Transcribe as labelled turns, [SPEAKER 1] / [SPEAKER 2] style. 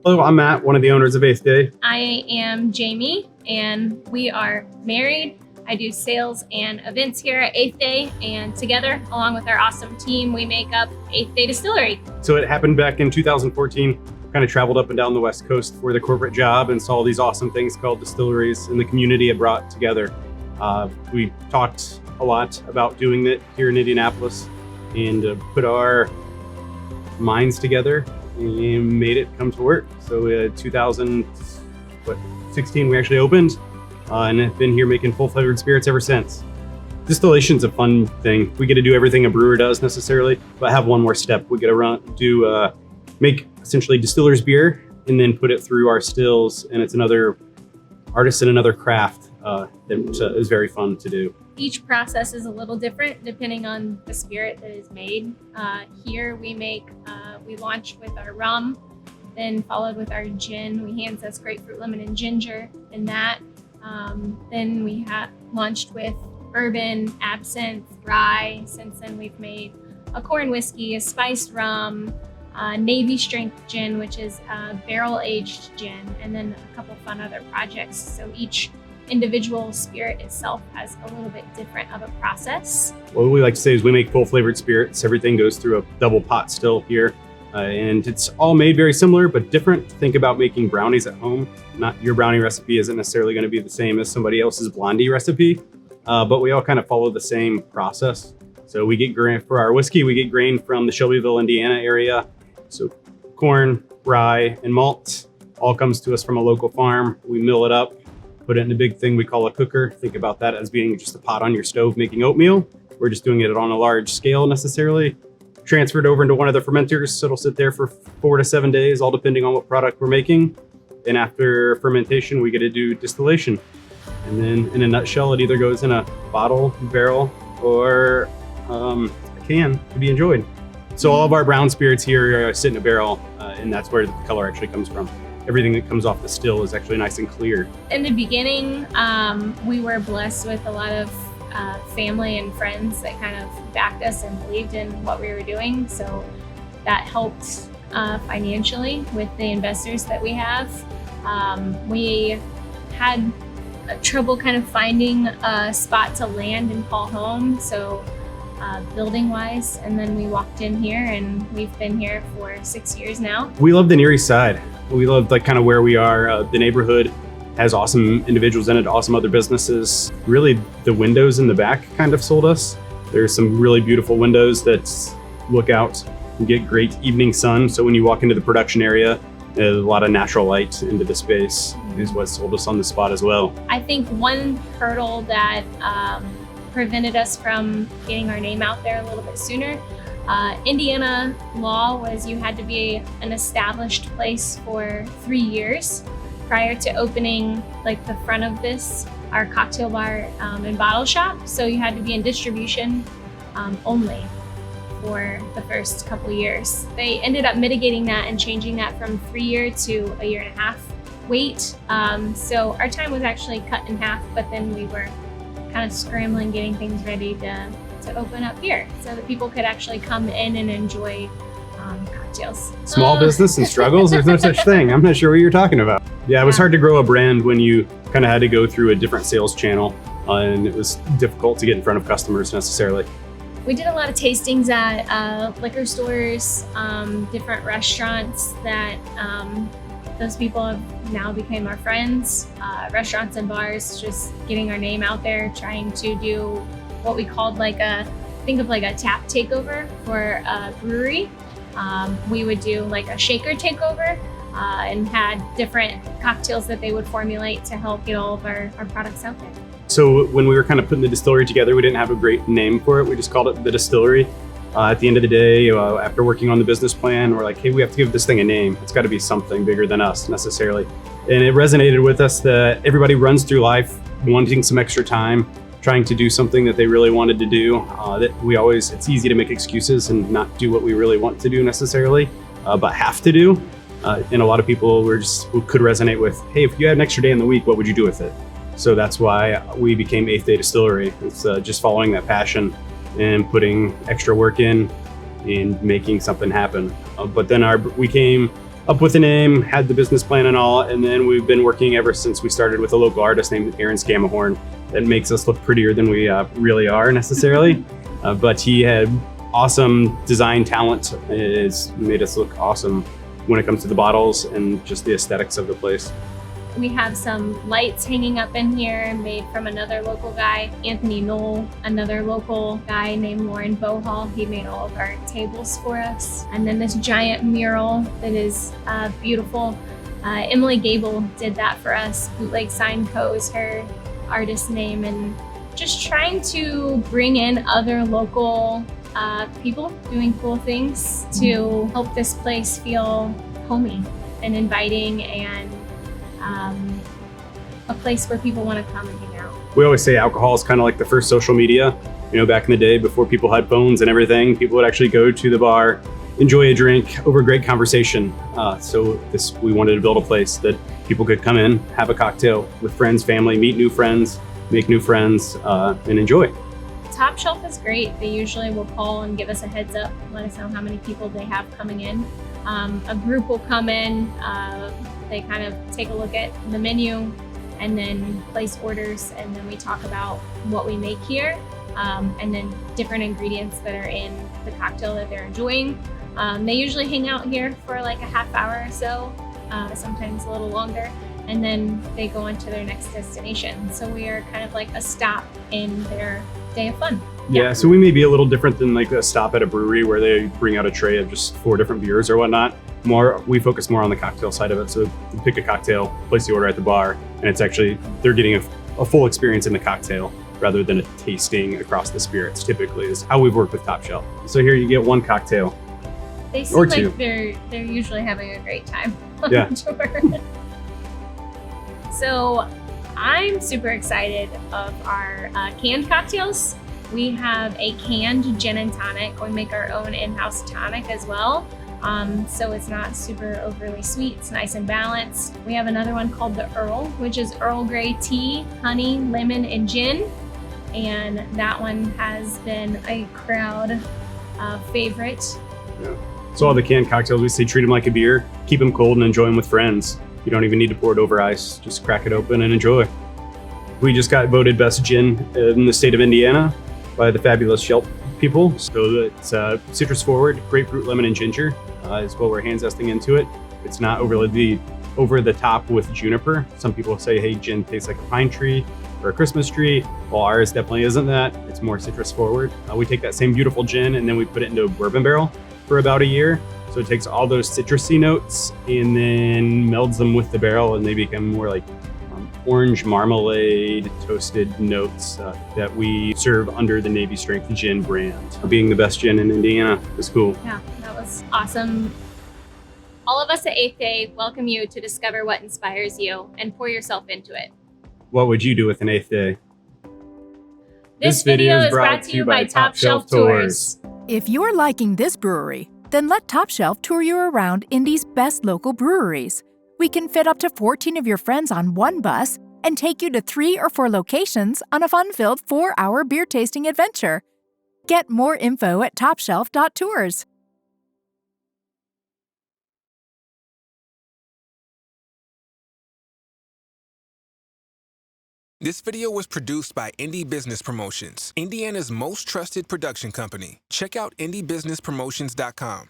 [SPEAKER 1] Hello, I'm Matt, one of the owners of Eighth Day.
[SPEAKER 2] I am Jamie, and we are married. I do sales and events here at Eighth Day, and together, along with our awesome team, we make up Eighth Day Distillery.
[SPEAKER 1] So it happened back in 2014. Kind of traveled up and down the West Coast for the corporate job and saw these awesome things called distilleries and the community it brought together. We talked a lot about doing it here in Indianapolis and put our minds together and made it come to work. So 2016 we actually opened and have been here making full flavored spirits ever since. Distillation's a fun thing. We get to do everything a brewer does necessarily, but have one more step. We get to make essentially distiller's beer and then put it through our stills, and it's another artist and another craft that is very fun to do.
[SPEAKER 2] Each process is a little different depending on the spirit that is made. Here we launch with our rum, then followed with our gin. We hand zest grapefruit, lemon, and ginger in that. Then we launched with bourbon, absinthe, rye. Since then we've made a corn whiskey, a spiced rum, Navy strength gin, which is a barrel aged gin, and then a couple fun other projects. So each individual spirit itself has a little bit different of a process.
[SPEAKER 1] What we like to say is we make full flavored spirits. Everything goes through a double pot still here. And it's all made very similar, but different. Think about making brownies at home. Not your brownie recipe isn't necessarily going to be the same as somebody else's blondie recipe, but we all kind of follow the same process. So we get grain for our whiskey. We get grain from the Shelbyville, Indiana area. So corn, rye, and malt all comes to us from a local farm. We mill it up, put it in a big thing we call a cooker. Think about that as being just a pot on your stove making oatmeal. We're just doing it on a large scale necessarily. Transferred over into one of the fermenters, so it'll sit there for 4 to 7 days, all depending on what product we're making. And after fermentation, we get to do distillation. And then in a nutshell, it either goes in a bottle, barrel, or a can to be enjoyed. So all of our brown spirits here sit in a barrel, and that's where the color actually comes from. Everything that comes off the still is actually nice and clear.
[SPEAKER 2] In the beginning, we were blessed with a lot of family and friends that kind of backed us and believed in what we were doing. So that helped financially with the investors that we have. We had trouble kind of finding a spot to land and call home. So building wise, and then we walked in here and we've been here for 6 years now.
[SPEAKER 1] We love the Near East Side. We love kind of where we are. The neighborhood has awesome individuals in it, awesome other businesses. Really, the windows in the back kind of sold us. There's some really beautiful windows that look out and get great evening sun. So when you walk into the production area, there's a lot of natural light into the space is what sold us on the spot as well.
[SPEAKER 2] I think one hurdle that prevented us from getting our name out there a little bit sooner. Indiana law was you had to be an established place for 3 years prior to opening like the front of our cocktail bar and bottle shop. So you had to be in distribution only for the first couple years. They ended up mitigating that and changing that from 3 year to a 1.5 year wait. So our time was actually cut in half, but then we were kind of scrambling, getting things ready to open up here so that people could actually come in and enjoy cocktails.
[SPEAKER 1] Small business and struggles, there's no such thing. I'm not sure what you're talking about. Yeah, it was hard to grow a brand when you kind of had to go through a different sales channel and it was difficult to get in front of customers necessarily.
[SPEAKER 2] We did a lot of tastings at liquor stores, different restaurants that those people have now become our friends, restaurants and bars, just getting our name out there, trying to do what we called think of like a tap takeover for a brewery. We would do like a shaker takeover and had different cocktails that they would formulate to help get all of our products out there.
[SPEAKER 1] So when we were kind of putting the distillery together, we didn't have a great name for it. We just called it the Distillery. At the end of the day, after working on the business plan, we're like, hey, we have to give this thing a name. It's got to be something bigger than us necessarily. And it resonated with us that everybody runs through life wanting some extra time, trying to do something that they really wanted to do. It's easy to make excuses and not do what we really want to do necessarily, but have to do. And a lot of people who could resonate with, hey, if you had an extra day in the week, what would you do with it? So that's why we became Eighth Day Distillery. It's just following that passion and putting extra work in making something happen. But then we came up with the name, had the business plan and all, and then we've been working ever since we started with a local artist named Aaron Scamahorn that makes us look prettier than we really are necessarily. But he had awesome design talent. It's made us look awesome when it comes to the bottles and just the aesthetics of the place.
[SPEAKER 2] We have some lights hanging up in here made from another local guy, Anthony Knoll, another local guy named Lauren Bohall. He made all of our tables for us. And then this giant mural that is beautiful. Emily Gable did that for us. Bootleg Sign Co. is her artist name, and just trying to bring in other local people doing cool things to help this place feel homey and inviting, and a place where people want to come and hang out.
[SPEAKER 1] We always say alcohol is kind of like the first social media. You know, back in the day before people had phones and everything, people would actually go to the bar, enjoy a drink over great conversation. We wanted to build a place that people could come in, have a cocktail with friends, family, meet new friends, make new friends, and enjoy.
[SPEAKER 2] Top Shelf is great. They usually will call and give us a heads up, let us know how many people they have coming in. A group will come in, they kind of take a look at the menu and then place orders, and then we talk about what we make here, and then different ingredients that are in the cocktail that they're enjoying. They usually hang out here for like a half hour or so, sometimes a little longer, and then they go on to their next destination. So we are kind of like a stop in their day of fun.
[SPEAKER 1] Yeah, so we may be a little different than like a stop at a brewery where they bring out a tray of just 4 different beers or whatnot. We focus more on the cocktail side of it. So you pick a cocktail, place the order at the bar, and it's actually, they're getting a full experience in the cocktail rather than a tasting across the spirits, typically is how we've worked with Top Shelf. So here you get 1 cocktail.
[SPEAKER 2] They seem
[SPEAKER 1] or
[SPEAKER 2] like
[SPEAKER 1] 2.
[SPEAKER 2] they're usually having a great time.
[SPEAKER 1] Yeah.
[SPEAKER 2] Sure. So I'm super excited of our canned cocktails. We have a canned gin and tonic. We make our own in-house tonic as well. So it's not super overly sweet. It's nice and balanced. We have another one called the Earl, which is Earl Grey tea, honey, lemon, and gin. And that one has been a crowd favorite.
[SPEAKER 1] Yeah. So all the canned cocktails, we say treat them like a beer, keep them cold and enjoy them with friends. You don't even need to pour it over ice. Just crack it open and enjoy. We just got voted best gin in the state of Indiana by the fabulous Shelp people. So it's citrus forward, grapefruit, lemon, and ginger is what we're hand zesting into it. It's not overly over the top with juniper. Some people say, hey, gin tastes like a pine tree or a Christmas tree. Well, ours definitely isn't that. It's more citrus forward. We take that same beautiful gin and then we put it into a bourbon barrel for about a year. So it takes all those citrusy notes and then melds them with the barrel, and they become more like orange marmalade toasted notes that we serve under the Navy Strength Gin brand. Being the best gin in Indiana is cool.
[SPEAKER 2] Yeah, that was awesome. All of us at 8th Day welcome you to discover what inspires you and pour yourself into it.
[SPEAKER 1] What would you do with an 8th Day?
[SPEAKER 2] This video is brought to you by Top Shelf Tours.
[SPEAKER 3] If you're liking this brewery, then let Top Shelf tour you around Indy's best local breweries. We can fit up to 14 of your friends on one bus and take you to 3 or 4 locations on a fun-filled 4-hour beer tasting adventure. Get more info at topshelf.tours.
[SPEAKER 4] This video was produced by Indie Business Promotions, Indiana's most trusted production company. Check out indiebusinesspromotions.com.